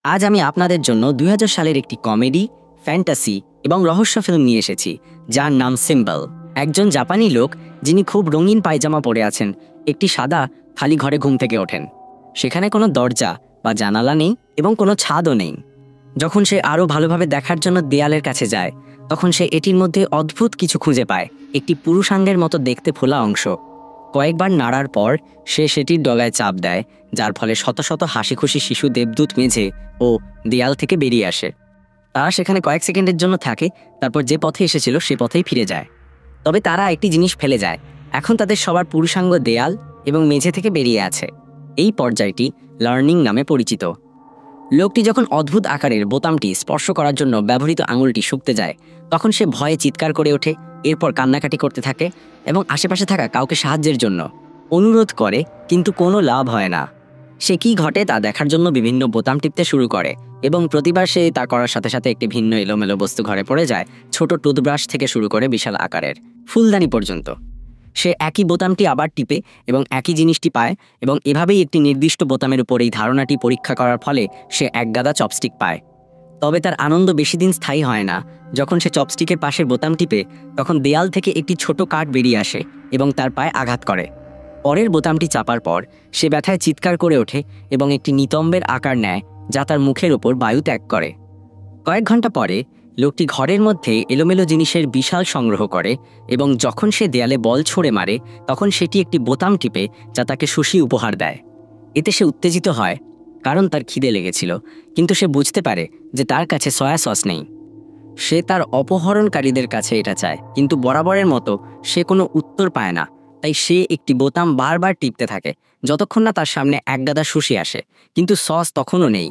আজ আমি আপনাদের জন্য ২০০০ সালের একটি কমেডি, ফ্যান্টাসি এবং রহস্য ফিল্ম নিয়ে এসেছি, যার নাম সিম্বল। একজন জাপানি লোক যিনি খুব রঙিন পায়জামা পরে আছেন, একটি সাদা খালি ঘরে ঘুম থেকে ওঠেন। সেখানে কোনো দরজা বা জানালা নেই এবং কোনো ছাদও নেই। যখন সে আরও ভালোভাবে দেখার জন্য দেয়ালের কাছে যায়, তখন সে এটির মধ্যে অদ্ভুত কিছু খুঁজে পায়, একটি পুরুষাঙ্গের মতো দেখতে ফোলা অংশ। কয়েকবার নাড়ার পর সে সেটির ডগায় চাপ দেয়, যার ফলে শত শত হাসি খুশি শিশু দেবদূত মেঝে ও দেয়াল থেকে বেরিয়ে আসে। তারা সেখানে কয়েক সেকেন্ডের জন্য থাকে, তারপর যে পথে এসেছিল সে পথেই ফিরে যায়। তবে তারা একটি জিনিস ফেলে যায়, এখন তাদের সবার পুরুষাঙ্গ দেয়াল এবং মেঝে থেকে বেরিয়ে আছে। এই পর্যায়টি লার্নিং নামে পরিচিত। লোকটি যখন অদ্ভুত আকারের বোতামটি স্পর্শ করার জন্য ব্যবহৃত আঙুলটি শুকতে যায়, তখন সে ভয়ে চিৎকার করে ওঠে, এরপর কান্নাকাটি করতে থাকে এবং আশেপাশে থাকা কাউকে সাহায্যের জন্য অনুরোধ করে, কিন্তু কোনো লাভ হয় না। সে কি ঘটে তা দেখার জন্য বিভিন্ন বোতাম টিপতে শুরু করে এবং প্রতিবার সে তা করার সাথে সাথে একটি ভিন্ন এলোমেলো বস্তু ঘরে পড়ে যায়, ছোট টুথব্রাশ থেকে শুরু করে বিশাল আকারের ফুলদানি পর্যন্ত। সে একই বোতামটি আবার টিপে এবং একই জিনিসটি পায়, এবং এভাবেই একটি নির্দিষ্ট বোতামের উপর এই ধারণাটি পরীক্ষা করার ফলে সে এক গাদা চপস্টিক পায়। তবে তার আনন্দ বেশি দিন স্থায়ী হয় না। যখন সে চপস্টিকের পাশের বোতাম টিপে, তখন দেয়াল থেকে একটি ছোট কাঠ বেরিয়ে আসে এবং তার পায়ে আঘাত করে। পরের বোতামটি চাপার পর সে ব্যথায় চিৎকার করে ওঠে এবং একটি নিতম্বের আকার নেয়, যা তার মুখের ওপর বায়ু ত্যাগ করে। কয়েক ঘন্টা পরে লোকটি ঘরের মধ্যে এলোমেলো জিনিসের বিশাল সংগ্রহ করে, এবং যখন সে দেয়ালে বল ছুঁড়ে মারে, তখন সেটি একটি বোতাম টিপে, যা তাকে সুশি উপহার দেয়। এতে সে উত্তেজিত হয়, কারণ তার খিদে লেগেছিল, কিন্তু সে বুঝতে পারে যে তার কাছে সয়া সস নেই। সে তার অপহরণকারীদের কাছে এটা চায়, কিন্তু বরাবরের মতো সে কোনো উত্তর পায় না। তাই সে একটি বোতাম বারবার টিপতে থাকে, যতক্ষণ না তার সামনে এক গাদা সুশি আসে, কিন্তু সস তখনও নেই।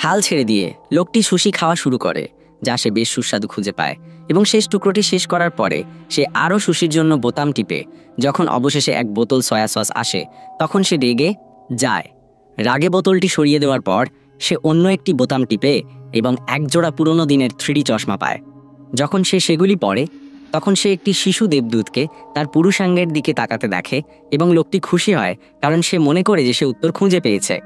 হাল ছেড়ে দিয়ে লোকটি সুশি খাওয়া শুরু করে, যা সে বেশ সুস্বাদু খুঁজে পায়, এবং শেষ টুকরোটি শেষ করার পরে সে আরও সুশির জন্য বোতাম টিপে। যখন অবশেষে এক বোতল সয়া সস আসে, তখন সে রেগে যায়। রাগে বোতলটি সরিয়ে দেওয়ার পর সে অন্য একটি বোতাম টিপে এবং একজোড়া পুরনো দিনের 3D চশমা পায়। যখন সে সেগুলি পরে, তখন সে একটি শিশু দেবদূতকে তার পুরুষাঙ্গের দিকে তাকাতে দেখে, এবং লোকটি খুশি হয় কারণ সে মনে করে যে সে উত্তর খুঁজে পেয়েছে।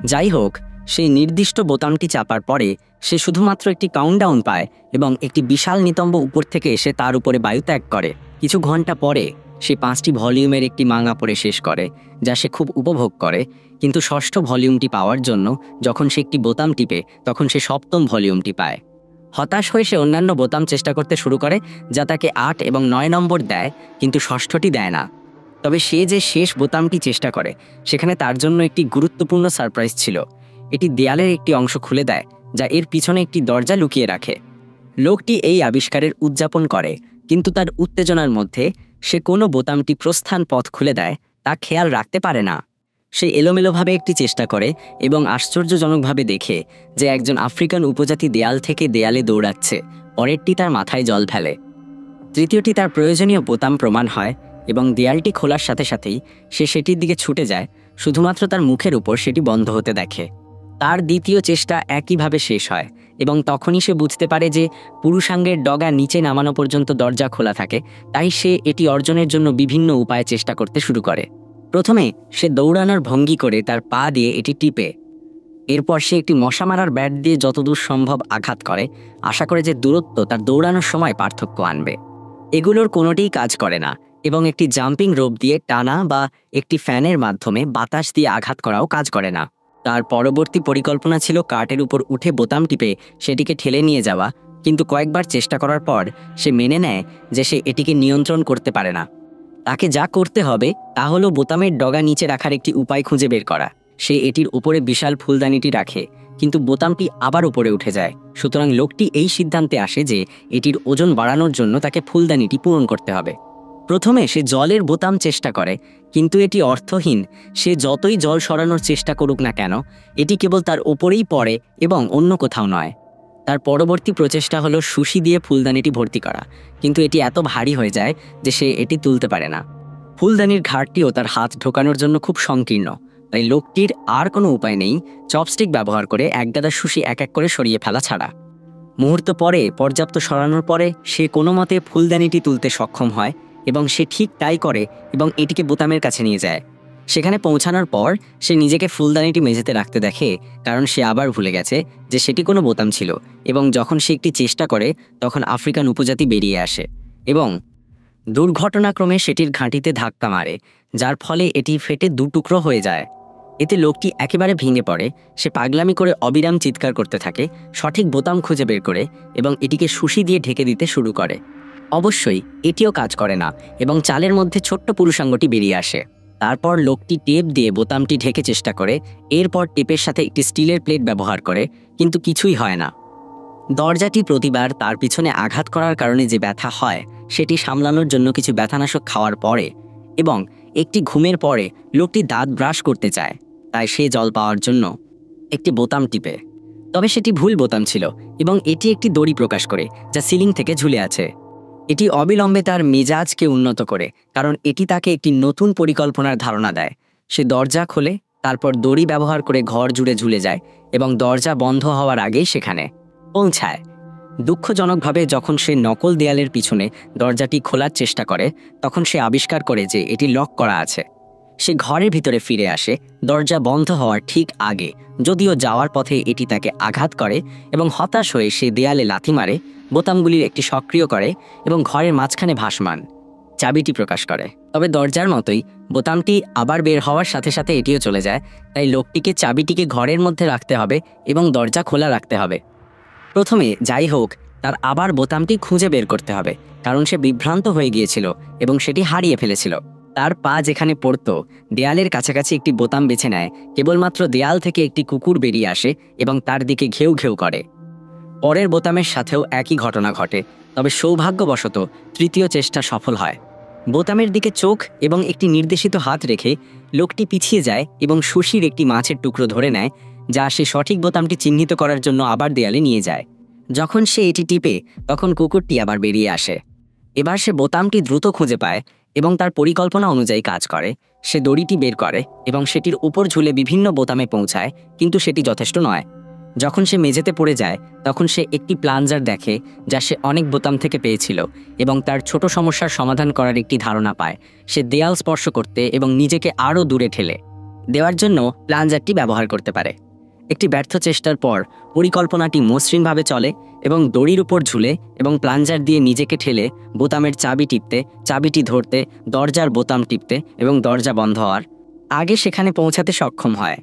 যাই হোক, সেই নির্দিষ্ট বোতামটি চাপার পরে সে শুধুমাত্র একটি কাউন্টডাউন পায়, এবং একটি বিশাল নিতম্ব উপর থেকে এসে তার উপরে বায়ু ত্যাগ করে। কিছু ঘন্টা পরে সে 5টি ভলিউমের একটি মাঙ্গা পড়ে শেষ করে, যা সে খুব উপভোগ করে। কিন্তু ষষ্ঠ ভলিউমটি পাওয়ার জন্য যখন সে একটি বোতাম টিপে, তখন সে 7ম ভলিউমটি পায়। হতাশ হয়ে সে অন্যান্য বোতাম চেষ্টা করতে শুরু করে, যা তাকে 8 এবং 9 নম্বর দেয়, কিন্তু ষষ্ঠটি দেয় না। তবে সে যে শেষ বোতামটি চেষ্টা করে, সেখানে তার জন্য একটি গুরুত্বপূর্ণ সারপ্রাইজ ছিল। এটি দেয়ালের একটি অংশ খুলে দেয়, যা এর পিছনে একটি দরজা লুকিয়ে রাখে। লোকটি এই আবিষ্কারের উদযাপন করে, কিন্তু তার উত্তেজনার মধ্যে সে কোনো বোতামটি প্রস্থান পথ খুলে দেয় তা খেয়াল রাখতে পারে না। সে এলোমেলোভাবে একটি চেষ্টা করে এবং আশ্চর্যজনকভাবে দেখে যে একজন আফ্রিকান উপজাতি দেয়াল থেকে দেয়ালে দৌড়াচ্ছে। পরেরটি তার মাথায় জল ফেলে। তৃতীয়টি তার প্রয়োজনীয় বোতাম প্রমাণ হয়, এবং দেয়ালটি খোলার সাথে সাথেই সে সেটির দিকে ছুটে যায়, শুধুমাত্র তার মুখের উপর সেটি বন্ধ হতে দেখে। তার দ্বিতীয় চেষ্টা একইভাবে শেষ হয়, এবং তখনই সে বুঝতে পারে যে পুরুষাঙ্গের ডগা নিচে নামানো পর্যন্ত দরজা খোলা থাকে। তাই সে এটি অর্জনের জন্য বিভিন্ন উপায়ে চেষ্টা করতে শুরু করে। প্রথমে সে দৌড়ানোর ভঙ্গি করে তার পা দিয়ে এটি টিপে। এরপর সে একটি মশা মারার ব্যাট দিয়ে যতদূর সম্ভব আঘাত করে, আশা করে যে দূরত্ব তার দৌড়ানোর সময় পার্থক্য আনবে। এগুলোর কোনোটিই কাজ করে না, এবং একটি জাম্পিং রোপ দিয়ে টানা বা একটি ফ্যানের মাধ্যমে বাতাস দিয়ে আঘাত করাও কাজ করে না। তার পরবর্তী পরিকল্পনা ছিল কার্টের উপর উঠে বোতাম টিপে সেটিকে ঠেলে নিয়ে যাওয়া, কিন্তু কয়েকবার চেষ্টা করার পর সে মেনে নেয় যে সে এটিকে নিয়ন্ত্রণ করতে পারে না। তাকে যা করতে হবে তা হলো বোতামের ডগা নিচে রাখার একটি উপায় খুঁজে বের করা। সে এটির উপরে বিশাল ফুলদানিটি রাখে, কিন্তু বোতামটি আবার উপরে উঠে যায়। সুতরাং লোকটি এই সিদ্ধান্তে আসে যে এটির ওজন বাড়ানোর জন্য তাকে ফুলদানিটি পূরণ করতে হবে। প্রথমে সে জলের বোতাম চেষ্টা করে, কিন্তু এটি অর্থহীন। সে যতই জল সরানোর চেষ্টা করুক না কেন, এটি কেবল তার ওপরেই পড়ে এবং অন্য কোথাও নয়। তার পরবর্তী প্রচেষ্টা হলো সুশি দিয়ে ফুলদানিটি ভর্তি করা, কিন্তু এটি এত ভারী হয়ে যায় যে সে এটি তুলতে পারে না। ফুলদানির ঘাটটিও তার হাত ঢোকানোর জন্য খুব সংকীর্ণ, তাই লোকটির আর কোনো উপায় নেই চপস্টিক ব্যবহার করে এক গাদা সুশি এক এক করে সরিয়ে ফেলা ছাড়া। মুহূর্ত পরে পর্যাপ্ত সরানোর পরে সে কোনো মতে ফুলদানিটি তুলতে সক্ষম হয়, এবং সে ঠিক তাই করে এবং এটিকে বোতামের কাছে নিয়ে যায়। সেখানে পৌঁছানোর পর সে নিজেকে ফুলদানিটি মেঝেতে রাখতে দেখে, কারণ সে আবার ভুলে গেছে যে সেটি কোনো বোতাম ছিল। এবং যখন সে একটি চেষ্টা করে তখন আফ্রিকান উপজাতি বেরিয়ে আসে এবং দুর্ঘটনাক্রমে সেটির ঘাঁটিতে ধাক্কা মারে, যার ফলে এটি ফেটে দুটুকরো হয়ে যায়। এতে লোকটি একেবারে ভেঙে পড়ে। সে পাগলামি করে অবিরাম চিৎকার করতে থাকে, সঠিক বোতাম খুঁজে বের করে এবং এটিকে সুশি দিয়ে ঢেকে দিতে শুরু করে। অবশ্যই এটিও কাজ করে না এবং চালের মধ্যে ছোট্ট পুরুষাঙ্গটি বেরিয়ে আসে। তারপর লোকটি টেপ দিয়ে বোতামটি ঢেকে চেষ্টা করে, এরপর টেপের সাথে একটি স্টিলের প্লেট ব্যবহার করে, কিন্তু কিছুই হয় না। দরজাটি প্রতিবার তার পিছনে আঘাত করার কারণে যে ব্যথা হয় সেটি সামলানোর জন্য কিছু ব্যথানাশক খাওয়ার পরে এবং একটি ঘুমের পরে লোকটি দাঁত ব্রাশ করতে চায়, তাই সে জল পাওয়ার জন্য একটি বোতাম টিপে। তবে সেটি ভুল বোতাম ছিল এবং এটি একটি দড়ি প্রকাশ করে যা সিলিং থেকে ঝুলে আছে। এটি অবিলম্বে তার মেজাজকে উন্নত করে, কারণ এটি তাকে একটি নতুন পরিকল্পনার ধারণা দেয়। সে দরজা খোলে, তারপর দড়ি ব্যবহার করে ঘর জুড়ে ঝুলে যায় এবং দরজা বন্ধ হওয়ার আগেই সেখানে পৌঁছায়। দুঃখজনকভাবে যখন সে নকল দেয়ালের পিছনে দরজাটি খোলার চেষ্টা করে তখন সে আবিষ্কার করে যে এটি লক করা আছে। সে ঘরের ভিতরে ফিরে আসে দরজা বন্ধ হওয়ার ঠিক আগে, যদিও যাওয়ার পথে এটি তাকে আঘাত করে এবং হতাশ হয়ে সে দেয়ালে লাথি মারে, বোতামগুলির একটি সক্রিয় করে এবং ঘরের মাঝখানে ভাসমান চাবিটি প্রকাশ করে। তবে দরজার মতোই বোতামটি আবার বের হওয়ার সাথে সাথে এটিও চলে যায়, তাই লোকটিকে চাবিটিকে ঘরের মধ্যে রাখতে হবে এবং দরজা খোলা রাখতে হবে। প্রথমে যাই হোক, তার আবার বোতামটি খুঁজে বের করতে হবে, কারণ সে বিভ্রান্ত হয়ে গিয়েছিল এবং সেটি হারিয়ে ফেলেছিল। তার পা যেখানে পড়ত দেয়ালের কাছাকাছি একটি বোতাম বেছে নেয়, কেবলমাত্র দেয়াল থেকে একটি কুকুর বেরিয়ে আসে এবং তার দিকে ঘেউ ঘেউ করে। পরের বোতামের সাথেও একই ঘটনা ঘটে, তবে সৌভাগ্যবশত তৃতীয় চেষ্টা সফল হয়। বোতামের দিকে চোখ এবং একটি নির্দেশিত হাত রেখে লোকটি পিছিয়ে যায় এবং সুশির একটি মাছের টুকরো ধরে নেয়, যা সে সঠিক বোতামটি চিহ্নিত করার জন্য আবার দেয়ালে নিয়ে যায়। যখন সে এটি টিপে তখন কুকুরটি আবার বেরিয়ে আসে। এবার সে বোতামটি দ্রুত খুঁজে পায় এবং তার পরিকল্পনা অনুযায়ী কাজ করে। সে দড়িটি বের করে এবং সেটির উপর ঝুলে বিভিন্ন বোতামে পৌঁছায়, কিন্তু সেটি যথেষ্ট নয়। যখন সে মেঝেতে পড়ে যায় তখন সে একটি প্লাঞ্জার দেখে যা সে অনেক বোতাম থেকে পেয়েছিল এবং তার ছোট সমস্যার সমাধান করার একটি ধারণা পায়। সে দেয়াল স্পর্শ করতে এবং নিজেকে আরও দূরে ঠেলে দেওয়ার জন্য প্লাঞ্জারটি ব্যবহার করতে পারে। একটি ব্যর্থ চেষ্টার পর পরিকল্পনাটি মসৃণভাবে চলে এবং দড়ির উপর ঝুলে এবং প্লাঞ্জার দিয়ে নিজেকে ঠেলে বোতামের চাবি টিপতে, চাবিটি ধরতে, দরজার বোতাম টিপতে এবং দরজা বন্ধ হওয়ার আগে সেখানে পৌঁছাতে সক্ষম হয়।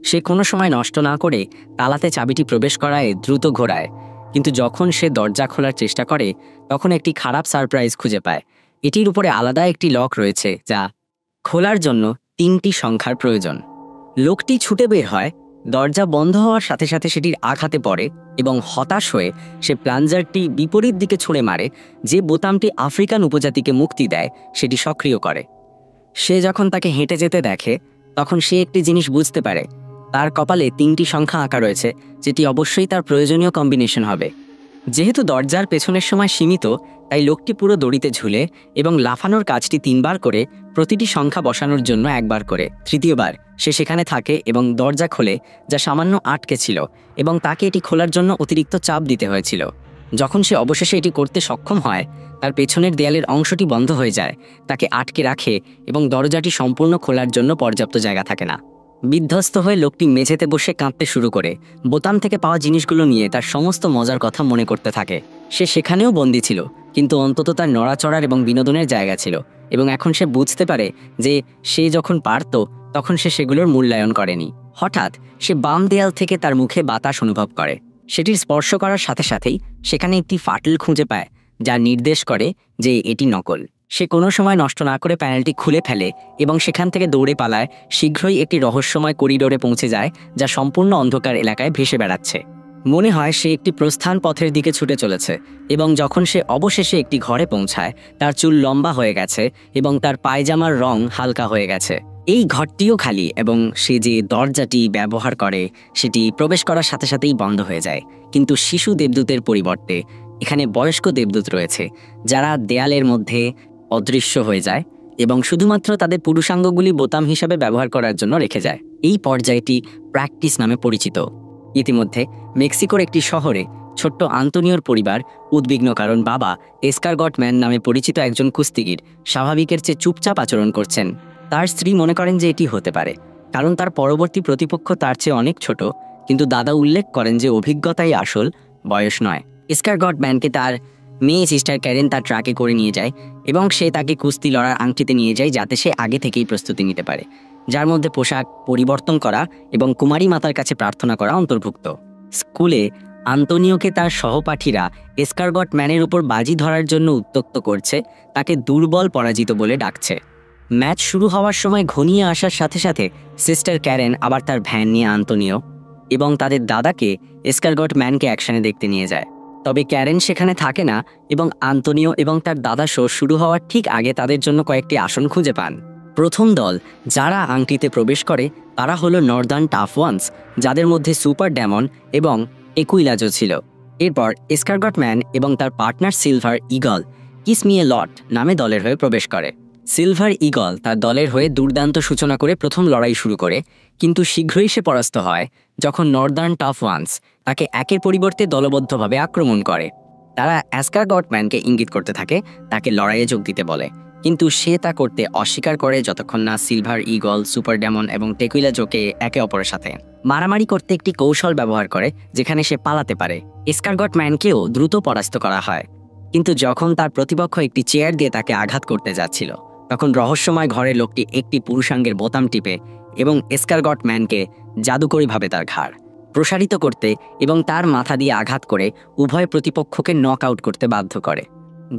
সে কোনো সময় নষ্ট না করে তালাতে চাবিটি প্রবেশ করায় দ্রুত ঘোরায়, কিন্তু যখন সে দরজা খোলার চেষ্টা করে তখন একটি খারাপ সারপ্রাইজ খুঁজে পায়। এটির উপরে আলাদা একটি লক রয়েছে যা খোলার জন্য 3টি সংখ্যার প্রয়োজন। লোকটি ছুটে বের হয়, দরজা বন্ধ হওয়ার সাথে সাথে সেটির আঘাতে পড়ে এবং হতাশ হয়ে সে প্লাঞ্জারটি বিপরীত দিকে ছুঁড়ে মারে, যে বোতামটি আফ্রিকান উপজাতিকে মুক্তি দেয় সেটি সক্রিয় করে। সে যখন তাকে হেঁটে যেতে দেখে তখন সে একটি জিনিস বুঝতে পারে, তার কপালে 3টি সংখ্যা আঁকা রয়েছে, যেটি অবশ্যই তার প্রয়োজনীয় কম্বিনেশন হবে। যেহেতু দরজার পেছনের সময় সীমিত, তাই লোকটি পুরো দড়িতে ঝুলে এবং লাফানোর কাজটি 3বার করে, প্রতিটি সংখ্যা বসানোর জন্য 1বার করে। তৃতীয়বার সে সেখানে থাকে এবং দরজা খোলে, যা সামান্য আটকে ছিল এবং তাকে এটি খোলার জন্য অতিরিক্ত চাপ দিতে হয়েছিল। যখন সে অবশেষে এটি করতে সক্ষম হয়, তার পেছনের দেয়ালের অংশটি বন্ধ হয়ে যায়, তাকে আটকে রাখে এবং দরজাটি সম্পূর্ণ খোলার জন্য পর্যাপ্ত জায়গা থাকে না। বিধ্বস্ত হয়ে লোকটি মেঝেতে বসে কাঁদতে শুরু করে, বোতাম থেকে পাওয়া জিনিসগুলো নিয়ে তার সমস্ত মজার কথা মনে করতে থাকে। সে সেখানেও বন্দী ছিল, কিন্তু অন্তত তার নড়াচড়ার এবং বিনোদনের জায়গা ছিল এবং এখন সে বুঝতে পারে যে সে যখন পারত তখন সে সেগুলোর মূল্যায়ন করেনি। হঠাৎ সে বাম দেয়াল থেকে তার মুখে বাতাস অনুভব করে। সেটির স্পর্শ করার সাথে সাথেই সেখানে একটি ফাটল খুঁজে পায়, যা নির্দেশ করে যে এটি নকল। সে কোনো সময় নষ্ট না করে প্যানেলটি খুলে ফেলে এবং সেখান থেকে দৌড়ে পালায়। শীঘ্রই একটি রহস্যময় করিডোরে পৌঁছে যায়, যা সম্পূর্ণ অন্ধকার এলাকায় ভেসে বেড়াচ্ছে। মনে হয় সে একটি প্রস্থান পথের দিকে ছুটে চলেছে এবং যখন সে অবশেষে একটি ঘরে পৌঁছায়, তার চুল লম্বা হয়ে গেছে এবং তার পায়জামার রং হালকা হয়ে গেছে। এই ঘরটিও খালি এবং সে যে দরজাটি ব্যবহার করে সেটি প্রবেশ করার সাথে সাথেই বন্ধ হয়ে যায়। কিন্তু শিশু দেবদূতের পরিবর্তে এখানে বয়স্ক দেবদূত রয়েছে, যারা দেয়ালের মধ্যে অদৃশ্য হয়ে যায় এবং শুধুমাত্র তাদের পুরুষাঙ্গগুলি বোতাম হিসাবে ব্যবহার করার জন্য রেখে যায়। এই পর্যায়টি প্র্যাকটিস নামে পরিচিত। ইতিমধ্যে মেক্সিকোর একটি শহরে ছোট্ট আন্তোনিওর পরিবার উদ্বিগ্ন, কারণ বাবা এসকারগট ম্যান নামে পরিচিত একজন কুস্তিগির স্বাভাবিকের চেয়ে চুপচাপ আচরণ করছেন। তার স্ত্রী মনে করেন যে এটি হতে পারে, কারণ তার পরবর্তী প্রতিপক্ষ তার চেয়ে অনেক ছোট, কিন্তু দাদা উল্লেখ করেন যে অভিজ্ঞতাই আসল, বয়স নয়। এসকারগট ম্যানকে তার মেয়ে সিস্টার ক্যারেন তার ট্রাকে করে নিয়ে যায় এবং সে তাকে কুস্তি লড়ার আংটিতে নিয়ে যায় যাতে সে আগে থেকেই প্রস্তুতি নিতে পারে, যার মধ্যে পোশাক পরিবর্তন করা এবং কুমারী মাতার কাছে প্রার্থনা করা অন্তর্ভুক্ত। স্কুলে আন্তোনিওকে তার সহপাঠীরা এসকারগট ম্যানের উপর বাজি ধরার জন্য উত্ত্যক্ত করছে, তাকে দুর্বল পরাজিত বলে ডাকছে। ম্যাচ শুরু হওয়ার সময় ঘনিয়ে আসার সাথে সাথে সিস্টার ক্যারেন আবার তার ভ্যান নিয়ে আন্তোনিও এবং তাদের দাদাকে এসকারগট ম্যানকে অ্যাকশনে দেখতে নিয়ে যায়। তবে ক্যারেন সেখানে থাকে না এবং আন্তোনিও এবং তার দাদা শো শুরু হওয়ার ঠিক আগে তাদের জন্য কয়েকটি আসন খুঁজে পান। প্রথম দল যারা আংটিতে প্রবেশ করে তারা হলো নর্দার্ন টাফ ওয়ান্স, যাদের মধ্যে সুপার ড্যামন এবং একুইলাজো ছিল। এরপর এসকারগট ম্যান এবং তার partner Silver Eagle Kiss Me A Lot নামে দলের হয়ে প্রবেশ করে। সিলভার ইগল তার দলের হয়ে দুর্দান্ত সূচনা করে প্রথম লড়াই শুরু করে, কিন্তু শীঘ্রই সে পরাস্ত হয় যখন নর্দার্ন টাফ ওয়ান্স তাকে একের পরিবর্তে দলবদ্ধভাবে আক্রমণ করে। তারা এসকারগট ম্যানকে ইঙ্গিত করতে থাকে তাকে লড়াইয়ে যোগ দিতে বলে, কিন্তু সে তা করতে অস্বীকার করে যতক্ষণ না সিলভার ইগল, সুপার ড্যামন এবং টেকুইলাজোকে একে অপরের সাথে মারামারি করতে একটি কৌশল ব্যবহার করে যেখানে সে পালাতে পারে। এসকারগট ম্যানকেও দ্রুত পরাস্ত করা হয়, কিন্তু যখন তার প্রতিপক্ষ একটি চেয়ার দিয়ে তাকে আঘাত করতে যাচ্ছিল তখন রহস্যময় ঘরের লোকটি একটি পুরুষাঙ্গের বোতাম টিপে এবং এসকারগট ম্যানকে জাদুকরীভাবে তার ঘাড় প্রসারিত করতে এবং তার মাথা দিয়ে আঘাত করে উভয় প্রতিপক্ষকে নক আউট করতে বাধ্য করে।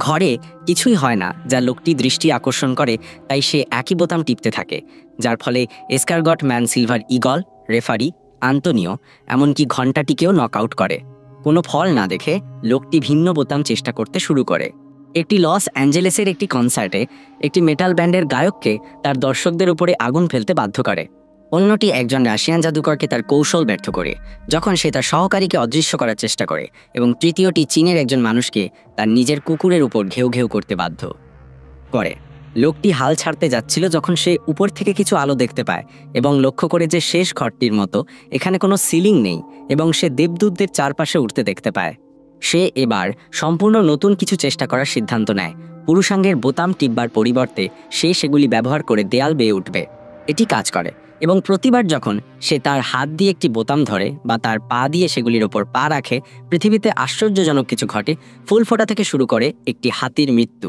ঘরে কিছুই হয় না যা লোকটি দৃষ্টি আকর্ষণ করে, তাই সে একই বোতাম টিপতে থাকে, যার ফলে Escargot Man Silver Eagle, referee, Antonio এমনকি ঘণ্টাটিকেও নক আউট করে। কোনো ফল না দেখে লোকটি ভিন্ন বোতাম চেষ্টা করতে শুরু করে। একটি লস অ্যাঞ্জেলেসের একটি কনসার্টে একটি মেটাল ব্যান্ডের গায়ককে তার দর্শকদের উপরে আগুন ফেলতে বাধ্য করে। অন্যটি একজন রাশিয়ান জাদুকরকে তার কৌশল ব্যর্থ করে যখন সে তার সহকারীকে অদৃশ্য করার চেষ্টা করে, এবং তৃতীয়টি চীনের একজন মানুষকে তার নিজের কুকুরের উপর ঘেউ ঘেউ করতে বাধ্য করে। লোকটি হাল ছাড়তে যাচ্ছিল যখন সে উপর থেকে কিছু আলো দেখতে পায় এবং লক্ষ্য করে যে শেষ ঘরটির মতো এখানে কোনো সিলিং নেই এবং সে দেবদূতদের চারপাশে উঠতে দেখতে পায়। সে এবার সম্পূর্ণ নতুন কিছু চেষ্টা করার সিদ্ধান্ত নেয়। পুরুষাঙ্গের বোতাম টিপবার পরিবর্তে সে সেগুলি ব্যবহার করে দেয়াল বেয়ে উঠবে। এটি কাজ করে এবং প্রতিবার যখন সে তার হাত দিয়ে একটি বোতাম ধরে বা তার পা দিয়ে সেগুলির ওপর পা রাখে, পৃথিবীতে আশ্চর্যজনক কিছু ঘটে, ফুল ফোটা থেকে শুরু করে একটি হাতির মৃত্যু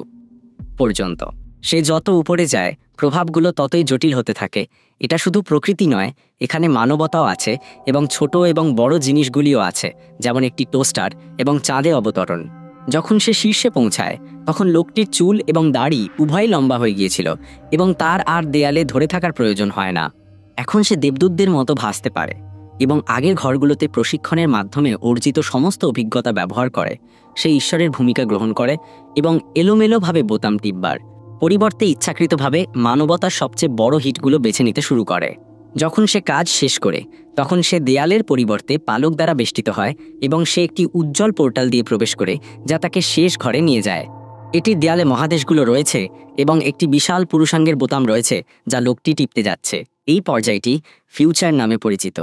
পর্যন্ত। সে যত উপরে যায় প্রভাবগুলো ততই জটিল হতে থাকে। এটা শুধু প্রকৃতি নয়, এখানে মানবতাও আছে এবং ছোট এবং বড় জিনিসগুলিও আছে, যেমন একটি টোস্টার এবং চাঁদে অবতরণ। যখন সে শীর্ষে পৌঁছায় তখন লোকটির চুল এবং দাড়ি উভয়ই লম্বা হয়ে গিয়েছিল এবং তার আর দেয়ালে ধরে থাকার প্রয়োজন হয় না। এখন সে দেবদূতদের মতো ভাসতে পারে এবং আগের ঘরগুলোতে প্রশিক্ষণের মাধ্যমে অর্জিত সমস্ত অভিজ্ঞতা ব্যবহার করে। সে ঈশ্বরের ভূমিকা গ্রহণ করে এবং এলোমেলোভাবে বোতাম টিপবার পরিবর্তে ইচ্ছাকৃতভাবে মানবতার সবচেয়ে বড় হিটগুলো বেছে নিতে শুরু করে। যখন সে কাজ শেষ করে তখন সে দেয়ালের পরিবর্তে পালক দ্বারা বেষ্টিত হয় এবং সে একটি উজ্জ্বল পোর্টাল দিয়ে প্রবেশ করে যা তাকে শেষ ঘরে নিয়ে যায়। এটির দেয়ালে মহাদেশগুলো রয়েছে এবং একটি বিশাল পুরুষাঙ্গের বোতাম রয়েছে যা লোকটি টিপতে যাচ্ছে। এই পর্যায়টি ফিউচার নামে পরিচিত।